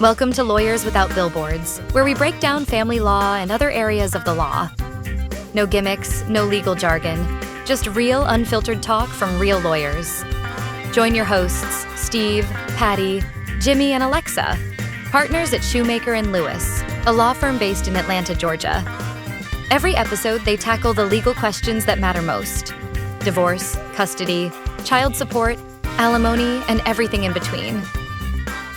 Welcome to Lawyers Without Billboards, where we break down family law and other areas of the law. No gimmicks, no legal jargon, just real, unfiltered talk from real lawyers. Join your hosts, Steve, Patty, Jimmy, and Alexa, partners at Shewmaker Lewis, a law firm based in Atlanta, Georgia. Every episode, they tackle the legal questions that matter most: divorce, custody, child support, alimony, and everything in between.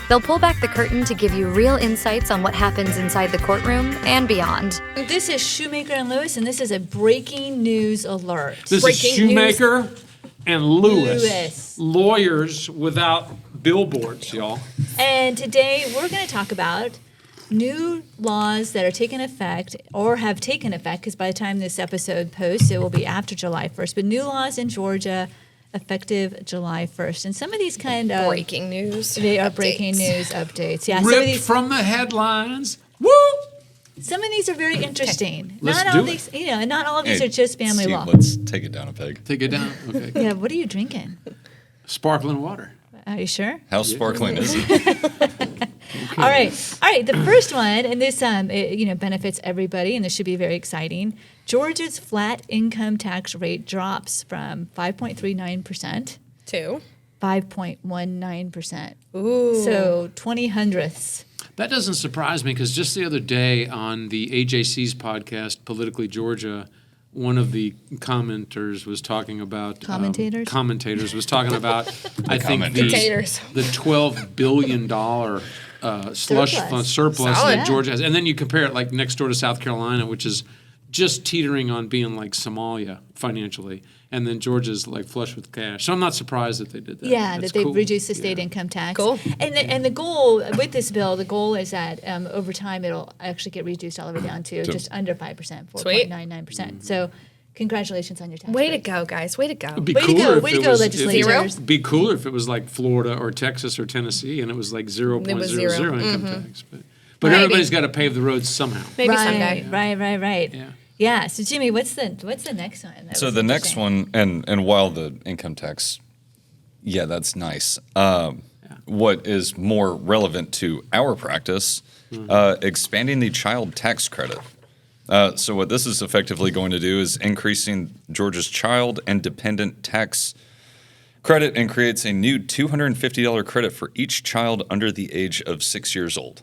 They'll pull back the curtain to give you real insights on what happens inside the courtroom and beyond. This is Shewmaker Lewis, and this is a breaking news alert. This is Shewmaker and Lewis. Lawyers Without Billboards, y'all. And today we're going to talk about new laws that are taking effect or have taken effect, because by the time this episode posts, it will be after July 1st. But new laws in Georgia effective July 1st. And some of these kind of... breaking news. They are breaking news updates. Yeah, Ripped some of these, from the headlines. Woo! some of these are very interesting. Let's Not do all it. these, and not all of these are just family Steve, law. let's take it down a peg. Take it down. Okay. Yeah, what are you drinking? Sparkling water. Are you sure? How sparkling is it? All right. The first one, and this benefits everybody, and this should be very exciting. Georgia's flat income tax rate drops from 5.39% Two. 5.19%. Ooh. So 20 hundredths. That doesn't surprise me, because just the other day on the AJC's podcast, Politically Georgia, one of the commenters was talking about... commentators was talking about, I think, the $12 billion slush fund surplus Solid. that Georgia has. And then you compare it like next door to South Carolina, which is just teetering on being like Somalia financially. And then Georgia's like flush with cash. So I'm not surprised that they did that. Yeah, That's that they've cool. reduced the state income tax. Cool. And the goal with this bill, the goal is that over time it'll actually get reduced all the way down to just under 5%, 4.99%. So congratulations on your tax Way rate. to go, guys. Way to go. It'd be Way to cooler go, if way it to go, was- legislators. It'd be cooler if it was like Florida or Texas or Tennessee and it was like 0.00 zero. income tax. But Maybe. everybody's got to pave the roads somehow. Maybe right, someday. Right. Yeah. Yeah. So Jimmy, what's the next one? That So was the next interesting? one, and while the income tax, yeah, that's nice. What is more relevant to our practice, expanding the child tax credit. So what this is effectively going to do is increasing Georgia's child and dependent tax credit, and creates a new $250 credit for each child under the age of 6 years old.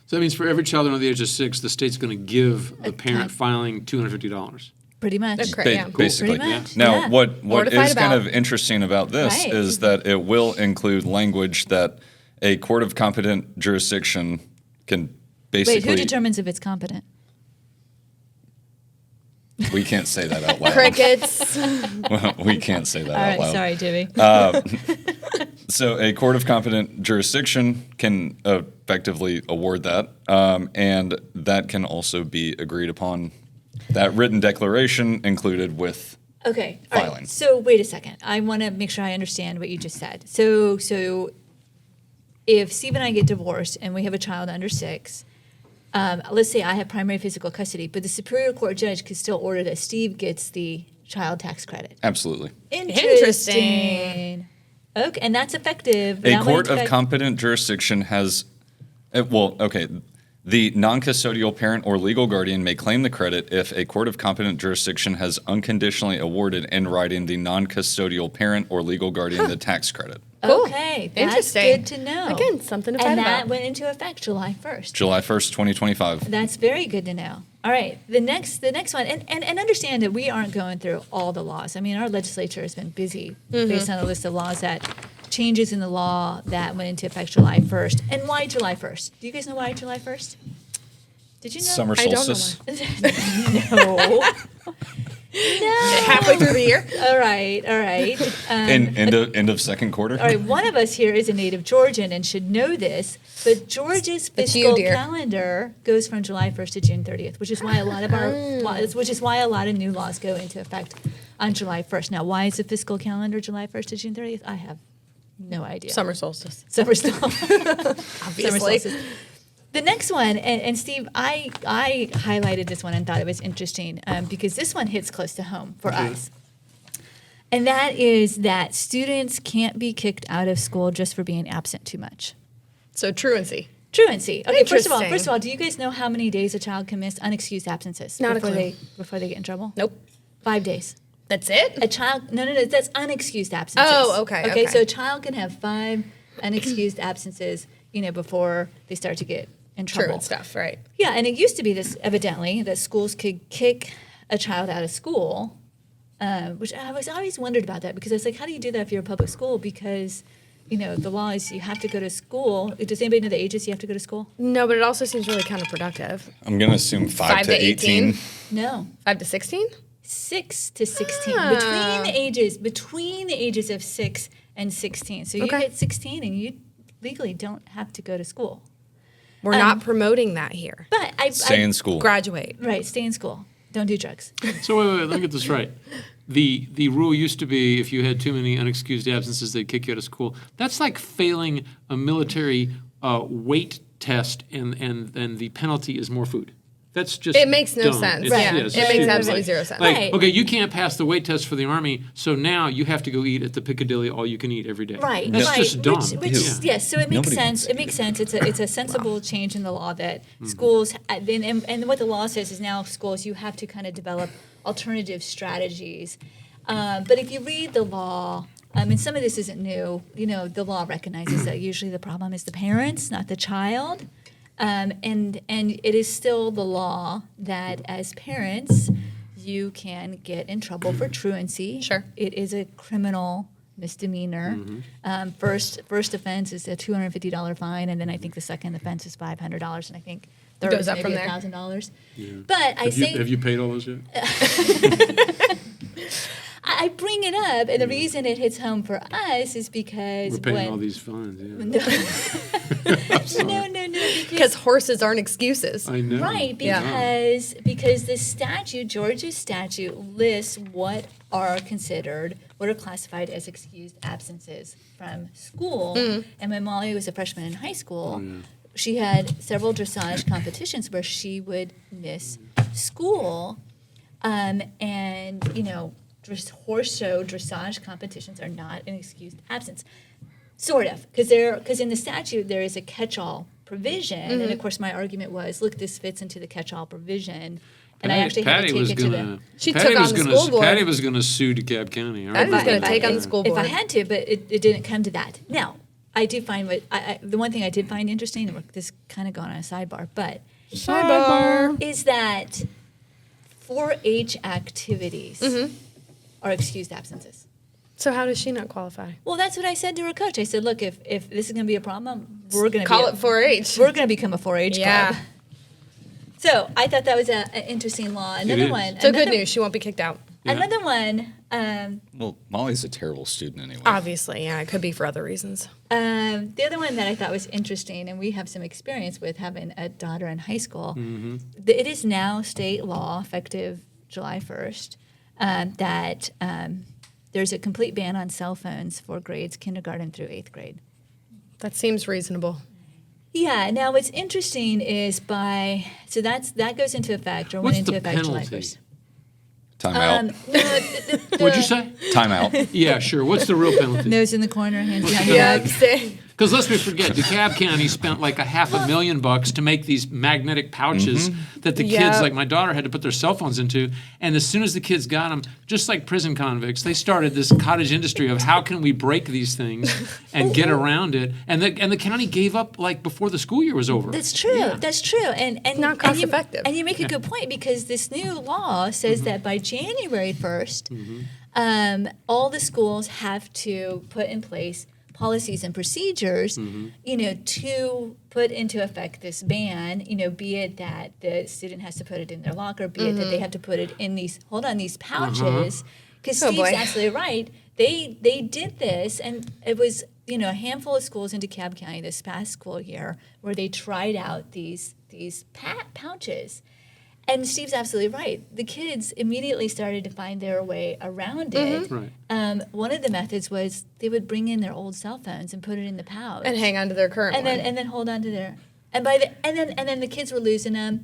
So that means for every child under the age of 6, the state's going to give the parent filing $250. Pretty much. That's correct. Yeah. Basically. Pretty much. Now, Yeah. what More to is fight kind about. of interesting about this Right. is that it will include language that a court of competent jurisdiction can basically... Wait, who determines if it's competent? We can't say that out loud. Crickets. We can't say that All out right, loud. sorry, Jimmy. So a court of competent jurisdiction can effectively award that, and that can also be agreed upon. That written declaration included with Okay. All right. filing. So wait a second. I want to make sure I understand what you just said. So if Steve and I get divorced and we have a child under 6, let's say I have primary physical custody, but the Superior Court judge could still order that Steve gets the child tax credit. Absolutely. Interesting. Okay, and that's effective. A That court went of effect- competent jurisdiction has, the non-custodial parent or legal guardian may claim the credit if a court of competent jurisdiction has unconditionally awarded in writing the non-custodial parent or legal guardian the tax credit. Cool. Okay, that's Interesting. good to know. Again, something to fight And about. that went into effect July 1st. July 1st, 2025. That's very good to know. All right, the next one, and understand that we aren't going through all the laws. I mean, our legislature has been busy based on a list of laws changes in the law that went into effect July 1st. And why July 1st? Do you guys know why July 1st? Did you know? Summer I don't know solstice. No. Halfway through the year. All right. End of second quarter. All right, one of us here is a native Georgian and should know this, but Georgia's That's you, fiscal dear. calendar goes from July 1st to June 30th, which is why a lot of our a lot of new laws go into effect on July 1st. Now, why is the fiscal calendar July 1st to June 30th? I have no idea. Summer solstice. Summer solstice. Obviously. The next one, and Steve, I highlighted this one and thought it was interesting because this one hits close to home for us. And that is that students can't be kicked out of school just for being absent too much. So truancy. Truancy. Okay, first of Interesting. all, do you guys know how many days a child can miss unexcused absences Not a before clue. before they get in trouble? Nope. 5 days. That's it? A child, no, that's unexcused absences. Oh, okay, okay. So a child can have 5 unexcused absences, before they start to get in trouble. True and stuff, right. Yeah, and it used to be this, evidently, that schools could kick a child out of school, which I was always wondered about that because I was like, how do you do that if you're a public school? Because, the law is you have to go to school. Does anybody know the ages you have to go to school? No, but it also seems really counterproductive. I'm going to assume 5 to 18. No. 5 to 16? 6 to 16. Ah. Between the ages of 6 and 16. So you Okay. hit 16 and you legally don't have to go to school. We're not promoting that here. But Stay in school. Graduate. Right, stay in school. Don't do drugs. So wait, let me get this right. The rule used to be if you had too many unexcused absences, they'd kick you out of school. That's like failing a military weight test, and the penalty is more food. That's just It makes no dumb. sense. It's- Yeah, it's it makes stupid. absolutely zero sense. Like, Right. okay, you can't pass the weight test for the Army, so now you have to go eat at the Piccadilly all you can eat every day. Right, That's right. just dumb. Which Yeah. yes, so it makes Nobody wants sense. to It makes sense. It's a sensible change in the law that schools and what the law says is now schools you have to kind of develop alternative strategies. But if you read the law, and some of this isn't new, the law recognizes that usually the problem is the parents, not the child. And it is still the law that as parents, you can get in trouble for truancy. Sure. It is a criminal misdemeanor. First offense is a $250 fine, and then I think the second offense is $500, and I think third Goes is up maybe from there. $1,000. But Have you paid all those yet? I bring it up, and the reason it hits home for us is because We're paying when all these fines. Yeah. no, Because horses aren't excuses. I know. Right, Yeah. because the statute, Georgia's statute, lists what are classified as excused absences from school. And when Molly was a freshman in high school, she had several dressage competitions where she would miss school, and horse show dressage competitions are not an excused absence. Sort of, because in the statute there is a catch-all provision, and of course my argument was, look, this fits into the catch-all provision, and I actually had to take it to them. She took on the school board. Patty was going to sue DeKalb County. Patty was gonna If I- take on the if- school If I board. had to, but it didn't come to that. Now, I do find the one thing I did find interesting, and this kind of going on a sidebar, but Sidebar. is that 4-H activities are excused absences. So how does she not qualify? Well, that's what I said to her coach. I said, look, if this is going to be a problem, we're going to Call it 4-H. We're going to become a 4-H Yeah. club. So I thought that was an interesting law. Another is. one. So another, good news. She won't be kicked out. Another one. Well, Molly's a terrible student anyway. Obviously, yeah. It could be for other reasons. The other one that I thought was interesting, and we have some experience with having a daughter in high school. It is now state law, effective July 1st, that there's a complete ban on cell phones for grades kindergarten through 8th grade. That seems reasonable. Yeah. Now, what's interesting is that goes into effect or What's went into the effect July penalty? 1st. Time out. What'd you say? Time out. Yeah, sure. What's the real penalty? Nose in the corner, hands behind your Yeah, back. Because let's not forget, DeKalb County spent like $500,000 to make these magnetic pouches that the kids, Yeah. like my daughter, had to put their cell phones into. And as soon as the kids got them, just like prison convicts, they started this cottage industry of how can we break these things and get around it. And the county gave up like before the school year was over. That's true. Yeah. That's true. And not cost effective. And you make a good point because this new law says that by January 1st, all the schools have to put in place policies and procedures, to put into effect this ban, be it that the student has to put it in their locker, be it that they have to put it in these pouches. Because Oh, Steve's boy. absolutely right. They did this, and it was, a handful of schools in DeKalb County this past school year where they tried out these pouches. And Steve's absolutely right. The kids immediately started to find their way around it. Right. One of the methods was they would bring in their old cell phones and put it in the pouch, And hang on to their current and one. then hold on to their and then the kids were losing them.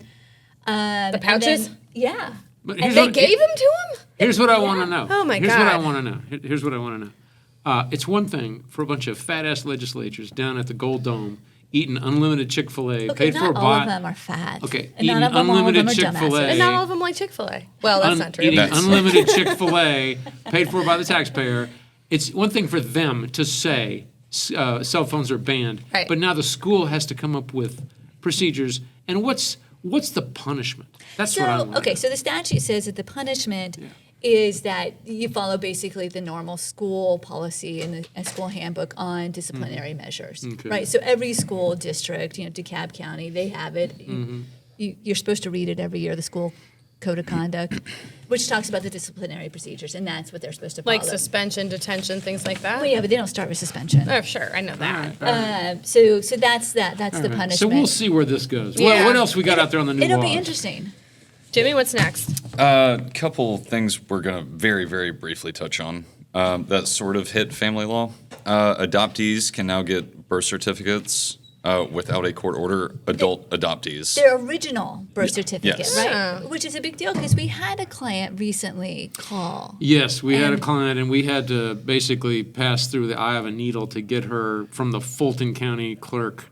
The pouches? Yeah. But And they gave them to him? Here's what I want to know. Oh, my Here's what I God. want to know. Here's what I want to know. It's one thing for a bunch of fat-ass legislators down at the Gold Dome eating unlimited Chick-fil-A, Okay, paid for not all by... of them are fat. Okay, And eating none of them, all of unlimited them are Chick-fil-A. dumbasses. And not all of them like Chick-fil-A. Well, that's not true. Eating That's- unlimited Chick-fil-A, paid for by the taxpayer. It's one thing for them to say cell phones are banned, Right. but now the school has to come up with procedures. And what's the punishment? That's what I want. Okay, so the statute says that the punishment is that you follow basically the normal school policy and the school handbook on disciplinary measures, right? So every school district, DeKalb County, they have it. You're supposed to read it every year, the school code of conduct, which talks about the disciplinary procedures, and that's what they're supposed to follow. Like suspension, detention, things like that? Well, yeah, but they don't start with suspension. Oh, sure. I know that. So that's that. That's the punishment. So we'll see where this goes. Yeah. What else we got out there on the new It'll laws? be interesting. Jimmy, what's next? Couple things we're going to very, very briefly touch on that sort of hit family law. Adoptees can now get birth certificates without a court order, adult adoptees. Their original birth certificate, Yes. right? Which is a big deal because we had a client recently call. Yes, we had a client, and we had to basically pass through the eye of a needle to get her from the Fulton County Clerk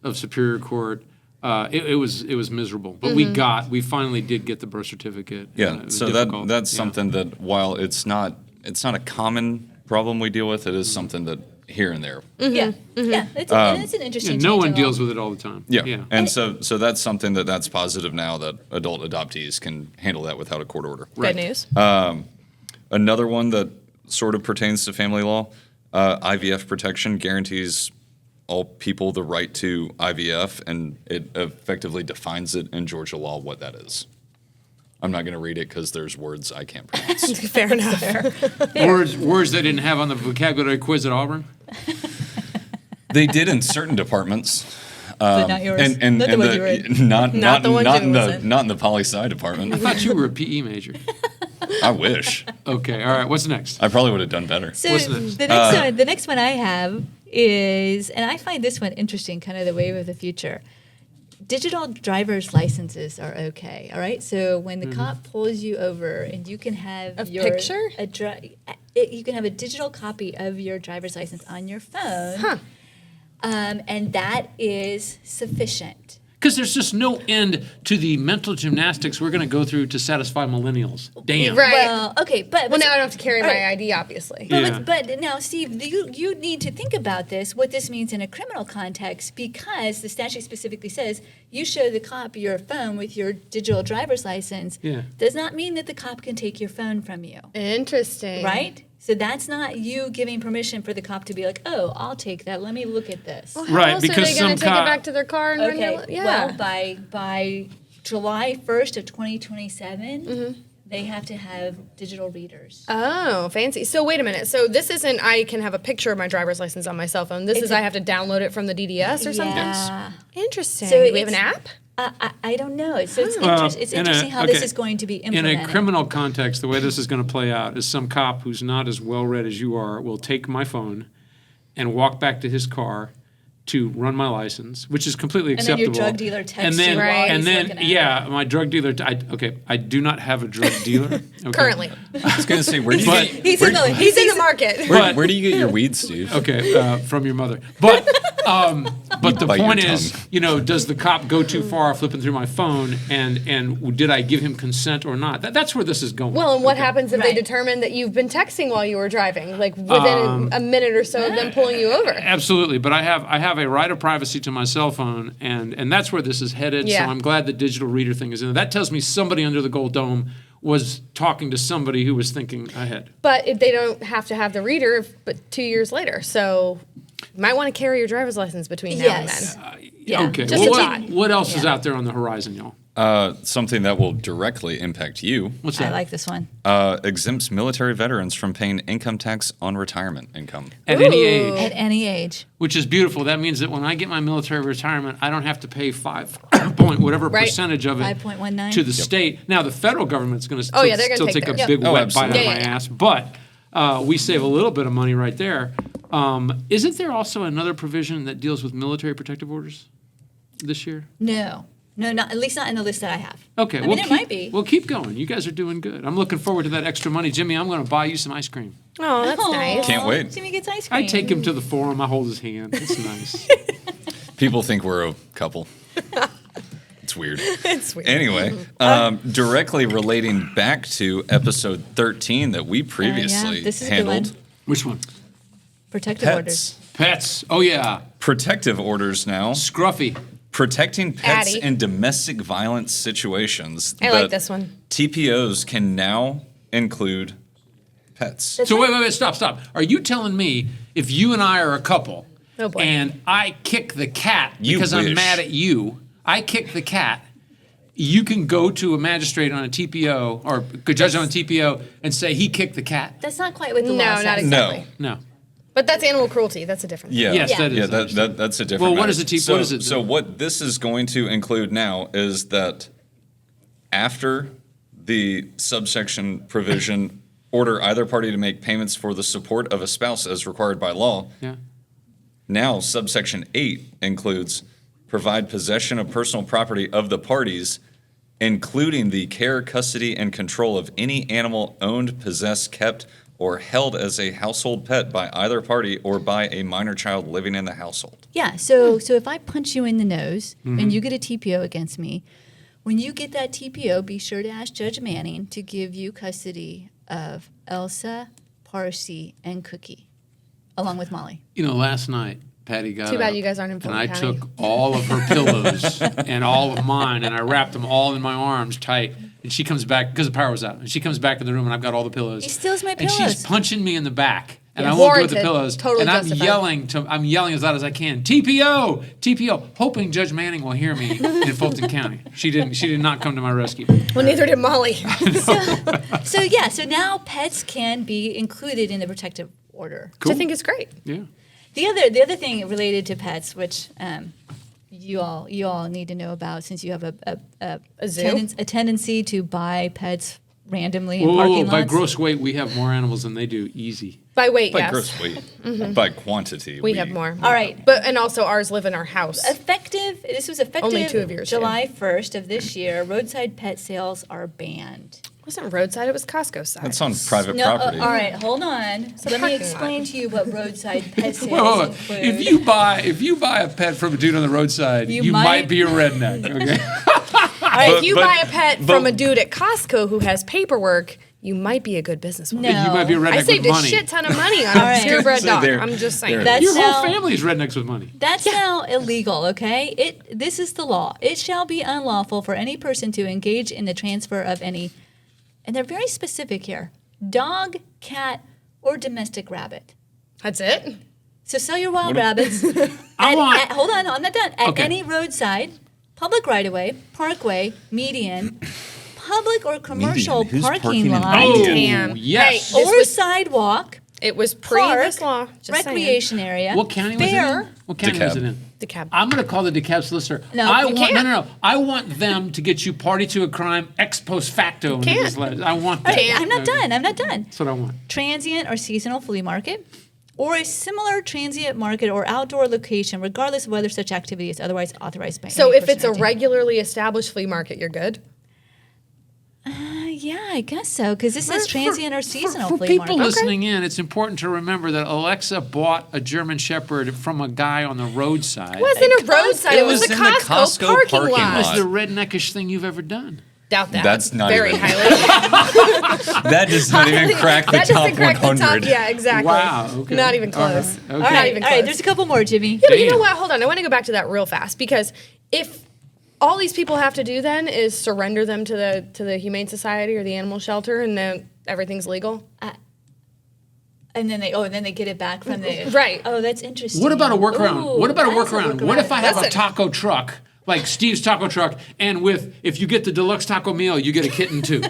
of Superior Court. It was miserable, but we finally did get the birth certificate. Yeah, It was so difficult. that's something that while it's not a common problem we deal with, it is something that here and there. Yeah, yeah. It's an interesting. No one change in deals law. with it all the time. Yeah. And so that's something that's positive now that adult adoptees can handle that without a court order. Good news. Another one that sort of pertains to family law, IVF Protection guarantees all people the right to IVF, and it effectively defines it in Georgia law what that is. I'm not going to read it because there's words I can't pronounce. Fair enough. Words they didn't have on the vocabulary quiz at Auburn. They did in certain departments. But not yours. And Not the one you were in. not the one Jimmy was in in. not in the poli-sci department. I thought you were a PE major. I wish. Okay, all right. What's next? I probably would have done better. So What's next? the next one I have is, and I find this one interesting, kind of the wave of the future. Digital driver's licenses are okay. All right. So when the cop pulls you over, and you can have A picture? You can have a digital copy of your driver's license on your phone, and that is sufficient. Because there's just no end to the mental gymnastics we're going to go through to satisfy millennials. Damn. Right. Well, okay, but Well, now I don't have to carry all my right. ID, obviously. Yeah. But now, Steve, you need to think about this, what this means in a criminal context, because the statute specifically says you show the cop your phone with your digital driver's license. Yeah. Does not mean that the cop can take your phone from you, Interesting. right? So that's not you giving permission for the cop to be like, oh, I'll take that. Let me look at this. Well, how Right, else because are they going some to take cop- it back to their car and run Okay. your yeah. Well, by July 1st of 2027, they have to have digital readers. Oh, fancy. So wait a minute. So this isn't I can have a picture of my driver's license on my cell phone. This It's is a- I have to download it from the DDS or something? Yeah. Interesting. So Do we have an it's- app? I don't know. So it's, Well, it's in a- interesting how this okay. is going to be In implemented. a criminal context, the way this is going to play out is some cop who's not as well read as you are will take my phone and walk back to his car to run my license, which is completely And then your acceptable. drug dealer texts and then, you while and he's then looking at yeah, my drug dealer. I do not have a drug dealer okay. Currently. I was going to say, where do you But- get, He's where, in the, He's in the market. But- where do you get your weed, Steve? Okay, from your mother. But the bite your point is, tongue. does the cop go too far flipping through my phone, and did I give him consent or not? That's where this is going. Well, and what happens if they Right. determine that you've been texting while you were driving, like within a minute or so of them pulling you over? Absolutely, but I have a right of privacy to my cell phone, and that's where this is headed. Yeah. So I'm glad the digital reader thing is in there. That tells me somebody under the Gold Dome was talking to somebody who was thinking ahead. But if they don't have to have the reader, but 2 years later, so you might want to carry your driver's license between now Yes. and then. Yeah. Okay, Just well, a thought. what else is out there on the horizon, y'all? Something that will directly impact you What's I that? like this one. exempts military veterans from paying income tax on retirement income. At any Ooh. age. At any age. Which is beautiful. That means that when I get my military retirement, I don't have to pay 5 point whatever Right. percentage of it 5.19. to the state. Now the federal government's going to Oh, yeah, they're gonna still take take a theirs. big Yep. Oh, wet bite out of absolutely. my Yeah, yeah. ass, but we save a little bit of money right there. Isn't there also another provision that deals with military protective orders this year? No. No, not at least not in the list that I have. Okay, I mean, there might be. Well, keep going. You guys are doing good. I'm looking forward to that extra money. Jimmy, I'm going to buy you some ice cream. Oh, that's nice. Can't wait. Jimmy gets ice cream. I take him to the forum. I hold his hand. It's nice. People think we're a couple. It's weird. It's weird. Anyway, directly relating back to episode 13 that we previously this is a good handled. one. Which one? Protective orders. Pets. Oh, yeah. Protective orders now. Scruffy. Protecting pets Addie. in domestic violence situations. I like that this one. TPOs can now include pets. So wait, stop. Are you telling me if you and I are a couple Oh, boy. and I kick the cat You because I'm wish. mad at you, I kick the cat, you can go to a magistrate on a TPO or a judge on a TPO and say he kicked the cat? That's not quite what the No, law not says. exactly. No. No. But that's animal cruelty. That's a difference. Yeah. Yes, that is. Yeah, I understand. that's a different Well, what matter. is a So, what is it? so what this is going to include now is that after the subsection provision order either party to make payments for the support of a spouse as required by law, Yeah. now subsection 8 includes provide possession of personal property of the parties, including the care, custody, and control of any animal owned, possessed, kept, or held as a household pet by either party or by a minor child living in the household. Yeah, so if I punch you in the nose and you get a TPO against me, when you get that TPO, be sure to ask Judge Manning to give you custody of Elsa, Parsi, and Cookie, along with Molly. You know, last night, Patty got Too bad up, you guys aren't in and Fulton I County. took all of her pillows and all of mine, and I wrapped them all in my arms tight. And she comes back, because the power was out, and she comes back in the room, and I've got all the pillows. He steals my And she's pillows. punching me in the back. And Yes. I won't do it with the Warranted. pillows. Totally and justified. I'm yelling as loud as I can. TPO, hoping Judge Manning will hear me in Fulton County. She did not come to my rescue. Well, neither did Molly. So now pets can be included in the protective order. Which I think is great. Yeah. The other thing related to pets, which you all need to know about, since you have a zoo? tendency to buy pets randomly in Whoa, parking by lots. gross weight, we have more animals than they do. Easy. By weight, By yes. gross weight, by quantity. We have more. All right. But and also ours live in our house. This was effective Only 2 of yours do. July 1st of this year. Roadside pet sales are banned. It wasn't roadside, it was Costco side. That's on private No, property. all right, hold on. Let me parking explain lot. to you what roadside pet sales Whoa. include. If you buy a pet from a dude on the roadside, You you might- might be a redneck. Okay. If you but- buy a pet but- from a dude at Costco who has paperwork, you might be a good businesswoman. No. You might be a redneck I saved with a money. shit ton of money on a right. purebred So dog. there- I'm just saying. there- That's Your now, whole family's rednecks with money. That's now illegal, okay? This is the law. It shall be unlawful for any person to engage in the transfer of any, and they're very specific here, dog, cat, or domestic rabbit. That's it? So sell your wild rabbits. Hold on, I'm not done. At Okay. any roadside, public right-of-way, parkway, median, public or commercial Who's parking parking in lot, Oh, Damn. yes. Hey, this or was- sidewalk, It was pre park, this law. Just saying. recreation area, What county was it fair. in? What county was it in? DeKalb. I'm going to call the DeKalb solicitor. No, I you want, can't. No. I want them to get you party to a crime ex post facto. into can't. this letter. I want that. Hey, I'm not done. I'm not done. That's what I want. Transient or seasonal flea market, or a similar transient market or outdoor location, regardless of whether such activity is otherwise authorized by So any if it's a person acting. regularly established flea market, you're good? Yeah, I guess so, because this is transient or seasonal For flea people market. listening in, it's important to remember that Alexa bought a German Shepherd from a guy on the roadside. It wasn't a roadside. It was a in the Costco, Costco parking parking It lot. was lot. the redneckish thing you've ever done. Doubt that. That's not very even- highly. That does not even crack the That top doesn't crack 100. the top. Yeah, exactly. Wow, okay. Not even All close. right, okay. All Not right, even all right, close. there's a couple more, Jimmy. Yeah, but you know Damn. what? Hold on. I want to go back to that real fast because if all these people have to do then is surrender them to the Humane Society or the animal shelter, and then everything's legal. And then they get it back from the Right. Oh, that's interesting. What about a workaround? Ooh, What about a that's workaround? What if I have a Listen. taco truck, like Steve's taco truck, and if you get the deluxe taco meal, you get a kitten too,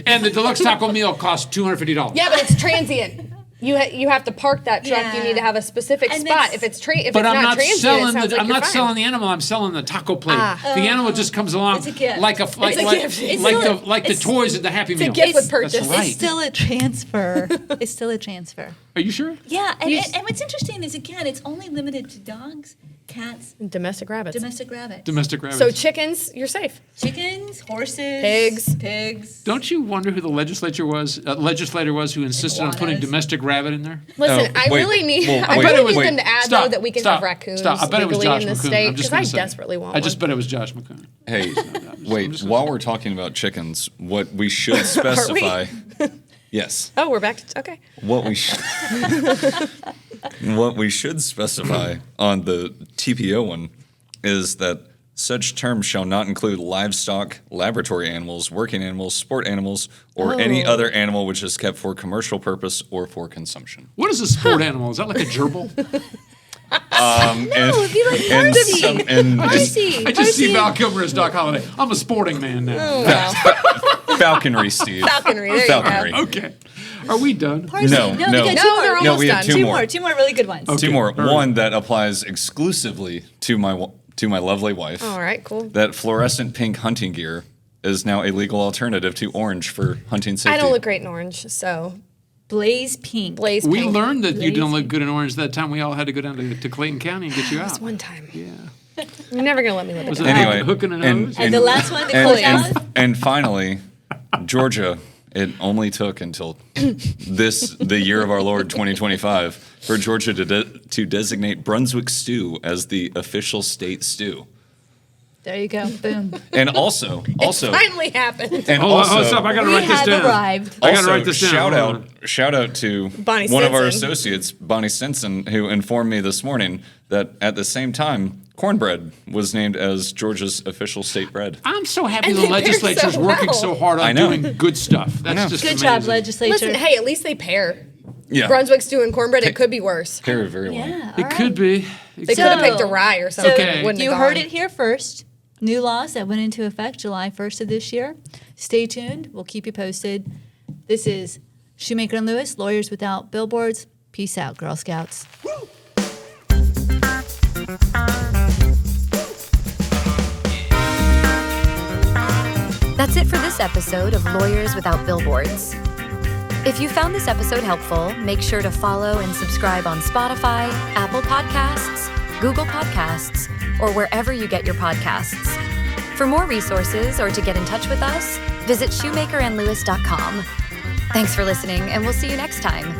and the deluxe taco meal costs $250. Yeah, but it's transient. You have to park that truck. Yeah. You need to have a specific And spot. it's- If it's if But it's I'm not transient, selling it sounds like I'm you're not fine. selling the animal. I'm selling the taco plate. The animal just comes along It's a gift. like It's a like a like gift. It's like still the like the it's- toys at the Happy Meal. gift with That's purchase. right. It's still a transfer. It's still a transfer. Are you sure? Yeah, and what's interesting is, again, it's only limited to dogs, cats, Domestic rabbits. domestic rabbits. Domestic rabbits. So chickens, you're safe. Chickens, horses, Pigs. Don't you wonder who the legislator was who insisted on putting Iguanas. domestic rabbit in there? Listen, I wait, really need. well, I wait, really need wait. them to add Stop, though that we can stop, have raccoons stop. I bet it was legally Josh in the McCoon. state I'm just because I gonna say. desperately want I just one. bet it was Josh McCoon. Hey, I'm wait, just while gonna we're talking about chickens, what we should specify. Yes. Oh, we're back to okay. What we should specify on the TPO one is that such terms shall not include livestock, laboratory animals, working animals, sport animals, or any other animal which is kept for commercial purpose or for consumption. What is a sport animal? Is that like a gerbil? No, it'd be like Horsey. Horsey. I just see Val Kilmer as Doc Holliday. I'm a sporting man now. Oh, wow. Falconry, Steve. Falconry. There Falconry. you go. Okay. Are we done? Horsey. No, we no. got No, two they're more. almost we have done. two Two more. more. Two more really good ones. Okay. Two more. All right. One that applies exclusively to my lovely wife. All right, cool. That fluorescent pink hunting gear is now a legal alternative to orange for hunting safety. I don't look great in orange, so Blaze pink. blaze We pink. learned that you didn't look good in orange that time we all had to go down to Clayton County and get you out. one time. Yeah. You're never gonna let me live it Was down. it Anyway, hook and a nose? And the last one, the close out. and finally, Georgia. It only took until the year of our Lord 2025 for Georgia to designate Brunswick Stew as the official state stew. There you go. Boom. And also, Finally happened. and Hold on, also, stop. I gotta We write this have down. arrived. I gotta also, write this down. shout out to Bonnie one of our Stinson. associates, Bonnie Stinson, who informed me this morning that at the same time, cornbread was named as Georgia's official state bread. I'm so happy And the they pair legislature's so working well. so hard I on know. doing good stuff. That's know. just Good amazing. job, legislature. Listen, hey, at least they pair. Yeah, Brunswick stew and cornbread. It could be worse. very, very well. Yeah. It could be. They could have picked a rye or something. Okay. Wouldn't You have heard gone. it here first. New laws that went into effect July 1st of this year. Stay tuned. We'll keep you posted. This is Shewmaker and Lewis, Lawyers Without Billboards. Peace out, Girl Scouts. That's it for this episode of Lawyers Without Billboards. If you found this episode helpful, make sure to follow and subscribe on Spotify, Apple Podcasts, Google Podcasts, or wherever you get your podcasts. For more resources or to get in touch with us, visit shewmakerandlewis.com. Thanks for listening, and we'll see you next time.